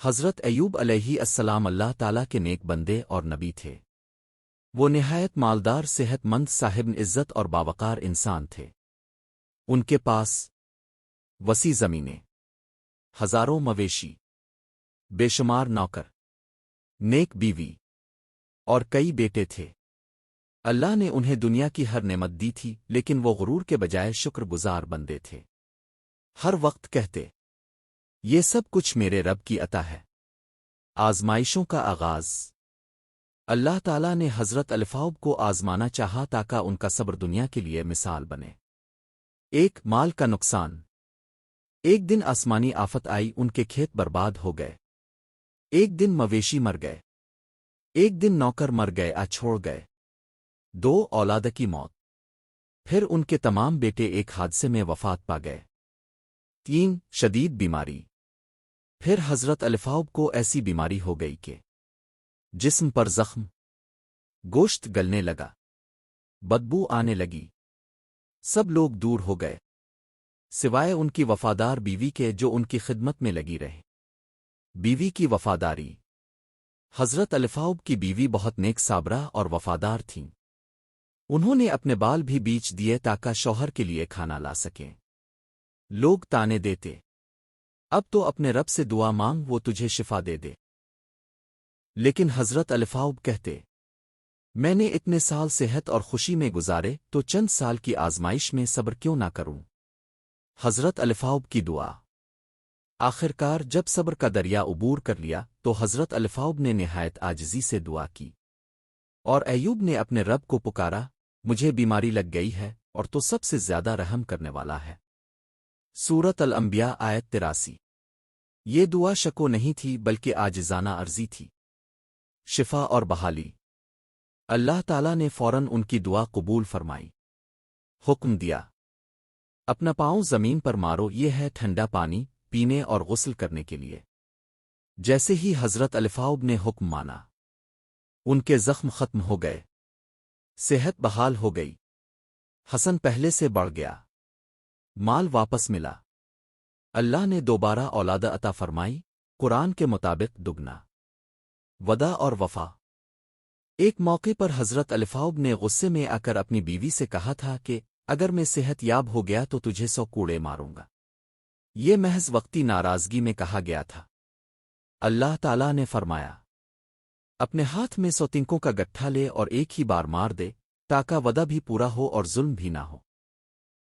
حضرت ایوب علیہ السلام اللہ تعالیٰ کے نیک بندے اور نبی تھے۔ وہ نہایت مالدار، صحت مند، صاحب عزت اور باوقار انسان تھے۔ ان کے پاس وسیع زمینیں، ہزاروں مویشی، بے شمار نوکر، نیک بیوی اور کئی بیٹے تھے۔ اللہ نے انہیں دنیا کی ہر نعمت دی تھی، لیکن وہ غرور کے بجائے شکر گزار بندے تھے۔ ہر وقت کہتے، یہ سب کچھ میرے رب کی عطا ہے۔ آزمائشوں کا آغاز۔ اللہ تعالیٰ نے حضرت الفاؤب کو آزمانا چاہا تاکہ ان کا صبر دنیا کے لیے مثال بنے۔ ایک مال کا نقصان۔ ایک دن آسمانی آفت آئی، ان کے کھیت برباد ہو گئے۔ ایک دن مویشی مر گئے۔ ایک دن نوکر مر گئے چھوڑ گئے۔ 2 اولاد کی موت۔ پھر ان کے تمام بیٹے ایک حادثے میں وفات پا گئے۔ 3 شدید بیماری۔ پھر حضرت الفاؤب کو ایسی بیماری ہو گئی کہ جسم پر زخم، گوشت گلنے لگا، بدبو آنے لگی۔ سب لوگ دور ہو گئے سوائے ان کی وفادار بیوی کے، جو ان کی خدمت میں لگی رہے۔ بیوی کی وفاداری۔ حضرت الفاؤب کی بیوی بہت نیک صابرہ اور وفادار تھیں۔ انہوں نے اپنے بال بھی بیچ دیے تاکہ شوہر کے لیے کھانا لا سکیں۔ لوگ تانے دیتے، اب تو اپنے رب سے دعا مانگ، وہ تجھے شفا دے دے۔ لیکن حضرت الفاؤب کہتے، میں نے اتنے سال صحت اور خوشی میں گزارے تو چند سال کی آزمائش میں صبر کیوں نہ کروں؟ حضرت الفاؤب کی دعا۔ آخرکار جب صبر کا دریا عبور کر لیا تو حضرت الفاؤب نے نہایت عاجزی سے دعا کی، اور ایوب نے اپنے رب کو پکارا، مجھے بیماری لگ گئی ہے اور تو سب سے زیادہ رحم کرنے والا ہے۔ سورۃ الانبیاء آیت 83۔ یہ دعا شکو نہیں تھی بلکہ عاجزانہ عرضی تھی۔ شفا اور بحالی۔ اللہ تعالیٰ نے فوراً ان کی دعا قبول فرمائی۔ حکم دیا، اپنا پاؤں زمین پر مارو، یہ ہے ٹھنڈا پانی پینے اور غسل کرنے کے لیے۔ جیسے ہی حضرت الفاؤب نے حکم مانا، ان کے زخم ختم ہو گئے، صحت بحال ہو گئی، حسن پہلے سے بڑھ گیا، مال واپس ملا۔ اللہ نے دوبارہ اولاد عطا فرمائی، قرآن کے مطابق دگنا۔ ودا اور وفا۔ ایک موقع پر حضرت الفاؤب نے غصے میں آ کر اپنی بیوی سے کہا تھا کہ اگر میں صحت یاب ہو گیا تو تجھے 100 کوڑے ماروں گا۔ یہ محض وقتی ناراضگی میں کہا گیا تھا۔ اللہ تعالیٰ نے فرمایا، اپنے ہاتھ میں 100 تنکوں کا گٹھا لے اور ایک ہی بار مار دے تاکہ وعدہ بھی پورا ہو اور ظلم بھی نہ ہو۔